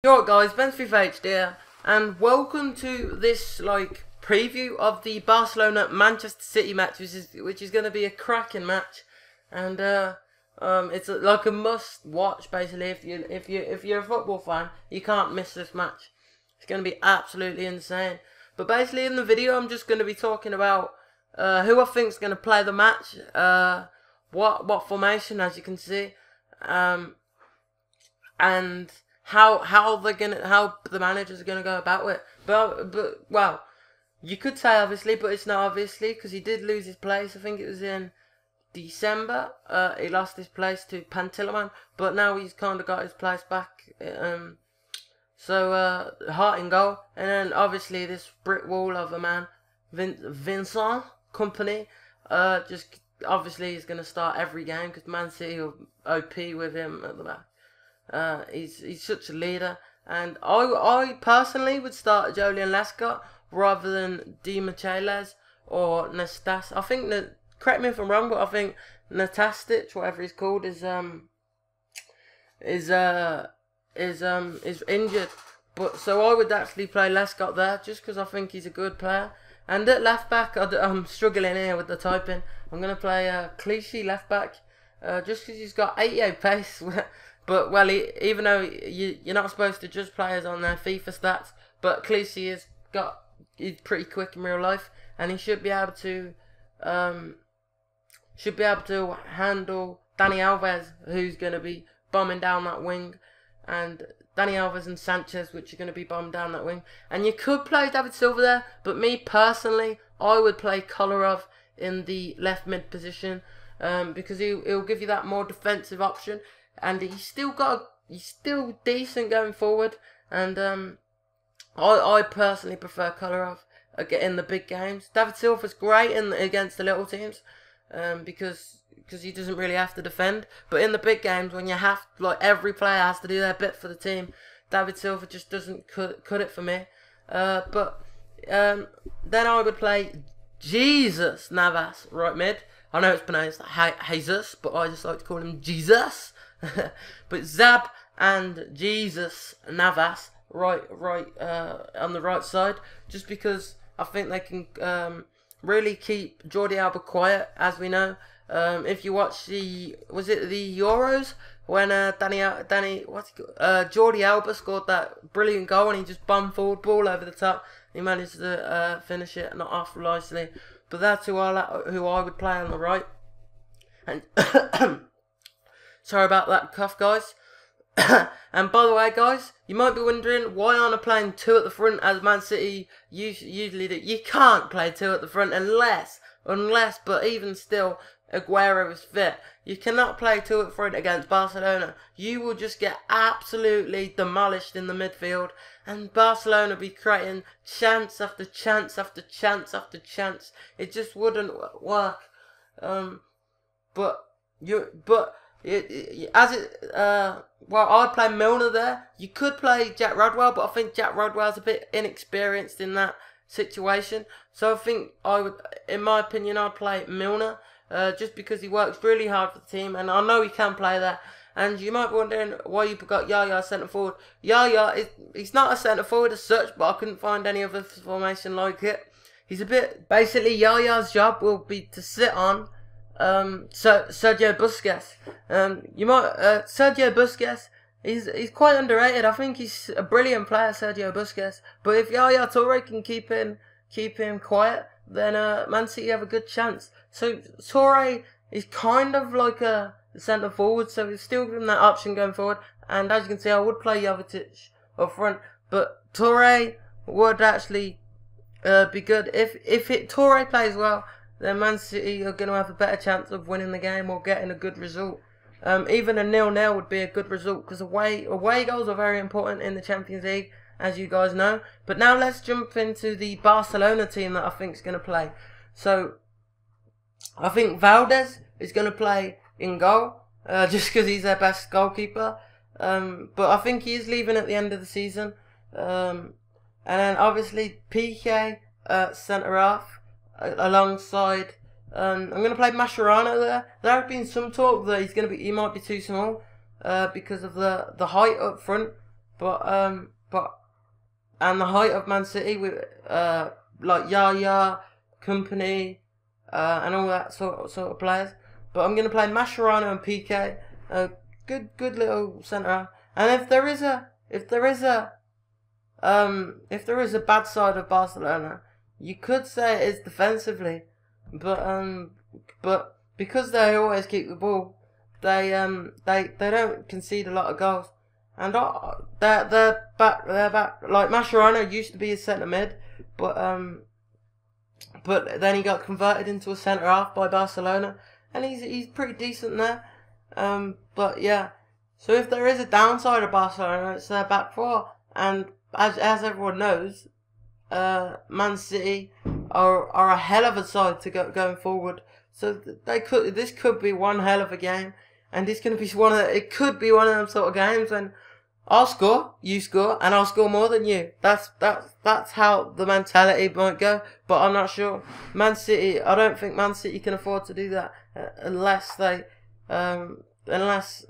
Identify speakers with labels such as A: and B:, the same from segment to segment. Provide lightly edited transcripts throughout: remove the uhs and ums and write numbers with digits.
A: Yo guys, Ben3H here, and welcome to this preview of the Barcelona Manchester City match, which is going to be a cracking match, and it's like a must watch basically. If you're a football fan, you can't miss this match. It's going to be absolutely insane. But basically in the video, I'm just going to be talking about who I think is going to play the match, what formation, as you can see, and how the managers are gonna go about it. But well, you could say obviously, but it's not obviously because he did lose his place. I think it was in December. He lost his place to Pantillaman, but now he's kind of got his place back. So Hart in goal, and then obviously this brick wall of a man, Vincent Kompany. Just obviously he's gonna start every game because Man City will OP with him at the back. He's such a leader, and I personally would start Julian Lescott rather than Di Micheles or Nastas. I think that, correct me if I'm wrong, but I think Natastic, whatever he's called, is injured. But so I would actually play Lescott there just because I think he's a good player. And at left back, I'm struggling here with the typing. I'm gonna play Clichy left back, just because he's got 88 pace. But, well, even though you're not supposed to judge players on their FIFA stats, but Clichy he's pretty quick in real life, and he should be able to handle Dani Alves, who's going to be bombing down that wing, and Dani Alves and Sanchez, which are going to be bombing down that wing. And you could play David Silva there, but me personally, I would play Kolarov in the left mid position, because he'll give you that more defensive option. And he's still decent going forward, and I personally prefer Kolarov in the big games. David Silva's great against the little teams, because he doesn't really have to defend. But in the big games, when you have every player has to do their bit for the team, David Silva just doesn't cut it for me. But then I would play Jesus Navas right mid. I know it's pronounced Jesus, but I just like to call him Jesus. But Zab and Jesus Navas right on the right side, just because I think they can really keep Jordi Alba quiet, as we know. If you watch the Euros when Jordi Alba scored that brilliant goal and he just bombed forward, ball over the top, he managed to finish it not off nicely. But that's who I would play on the right. And sorry about that cough, guys. And by the way, guys, you might be wondering why aren't I playing two at the front as Man City usually do. You can't play two at the front unless, but even still, Aguero is fit. You cannot play two at front against Barcelona. You will just get absolutely demolished in the midfield, and Barcelona will be creating chance after chance after chance after chance. It just wouldn't work. Well, I'd play Milner there. You could play Jack Rodwell, but I think Jack Rodwell's a bit inexperienced in that situation. So I think in my opinion, I'd play Milner, just because he works really hard for the team, and I know he can play there. And you might be wondering why you got Yaya centre forward. Yaya, he's not a centre forward as such, but I couldn't find any other formation like it. He's basically Yaya's job will be to sit on Sergio Busquets. Sergio Busquets, he's quite underrated. I think he's a brilliant player, Sergio Busquets. But if Yaya Toure can keep him quiet, then Man City have a good chance. So Toure is kind of like a centre forward, so we'll still give him that option going forward. And as you can see, I would play Jovetic up front, but Toure would actually be good if Toure plays well. Then Man City are going to have a better chance of winning the game or getting a good result. Even a 0-0 would be a good result, because away goals are very important in the Champions League, as you guys know. But now let's jump into the Barcelona team that I think is going to play. So I think Valdez is going to play in goal, just because he's their best goalkeeper. But I think he is leaving at the end of the season. And then obviously Piqué centre half, alongside I'm going to play Mascherano there. There has been some talk that he might be too small, because of the height up front. but and the height of Man City with like Yaya, Company, and all that sort of players. But I'm gonna play Mascherano and PK, good little centre. And if there is a bad side of Barcelona, you could say it is defensively, but because they always keep the ball, they don't concede a lot of goals, and they're back. Like Mascherano used to be a centre mid, but then he got converted into a centre half by Barcelona, and he's pretty decent there. But yeah, so if there is a downside of Barcelona, it's their back four, and as everyone knows, Man City are a hell of a side to going forward. So this could be one hell of a game, and this gonna be it could be one of them sort of games when I'll score, you score, and I'll score more than you. That's how the mentality might go, but I'm not sure. Man City, I don't think Man City can afford to do that unless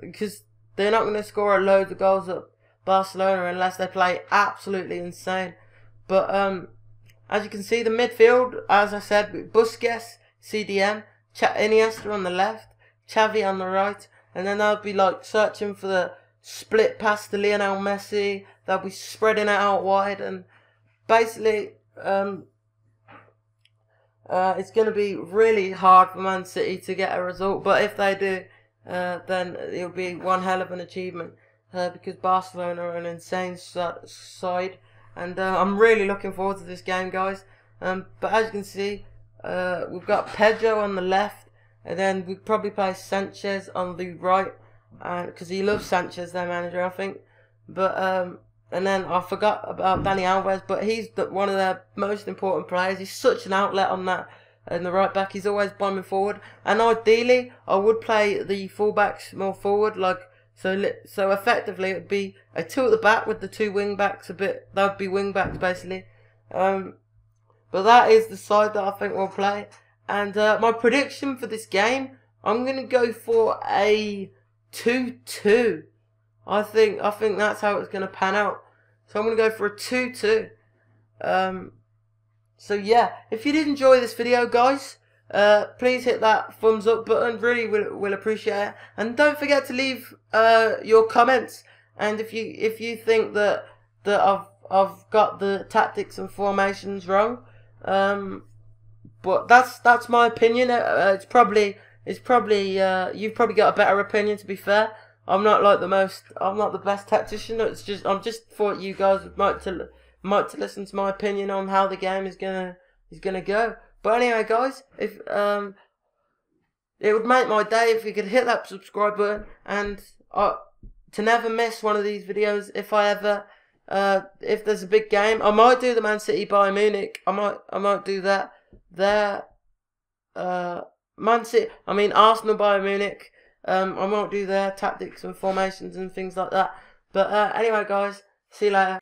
A: because they're not going to score a load of goals at Barcelona unless they play absolutely insane. But as you can see, the midfield, as I said, with Busquets, CDM, Iniesta on the left, Xavi on the right, and then they'll be like searching for the split pass to Lionel Messi. They'll be spreading it out wide, and basically it's going to be really hard for Man City to get a result. But if they do, then it'll be one hell of an achievement, because Barcelona are an insane side, and I'm really looking forward to this game, guys. But as you can see, we've got Pedro on the left, and then we'd probably play Sanchez on the right, because he loves Sanchez, their manager, I think. But and then I forgot about Dani Alves, but he's one of their most important players. He's such an outlet on that. And the right back, he's always bombing forward. And ideally, I would play the fullbacks more forward, so effectively it would be a two at the back with the two wing backs. That would be wing backs basically. But that is the side that I think we'll play. And my prediction for this game, I'm gonna go for a 2-2. I think that's how it's gonna pan out. So I'm gonna go for a 2-2. So yeah, if you did enjoy this video, guys, please hit that thumbs up button. Really will appreciate it. And don't forget to leave your comments. And if you think that I've got the tactics and formations wrong, but that's my opinion. You've probably got a better opinion, to be fair. I'm not the best tactician. I'm just thought you guys might to listen to my opinion on how the game is gonna go. But anyway, guys, if it would make my day if you could hit that subscribe button, and to never miss one of these videos. If there's a big game, I might do the Man City Bayern Munich. I might do that. Arsenal Bayern Munich. I might do their tactics and formations and things like that. But anyway, guys, see you later.